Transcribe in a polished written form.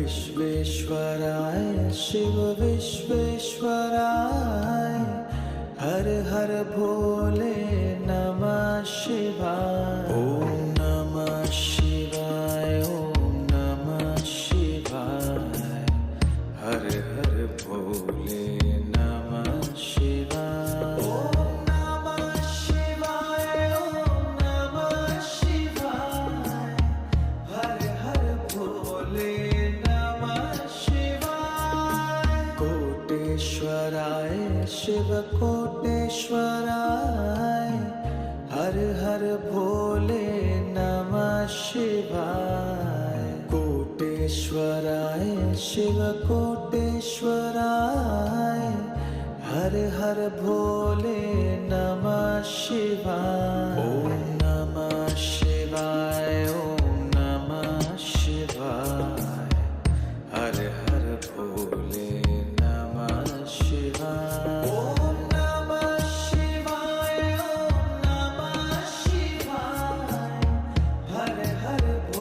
विश्वेश्वराय शिव विश्वेश्वराय हर हर भोले नमः शिवाय। ओम नमः शिवाय ओम नमः शिवाय हर हर भोले नमः शिवाय। ओम नमः शिवाय ओम नमः शिवाय हर हर भोले नमः शिवाय। कोटेश्वराय शिव कोटेश्वराय हर हर भोले नमः शिवाय। कोटेश्वराय शिव कोटेश्वराय हर हर भोले नमः शिवाय। ओम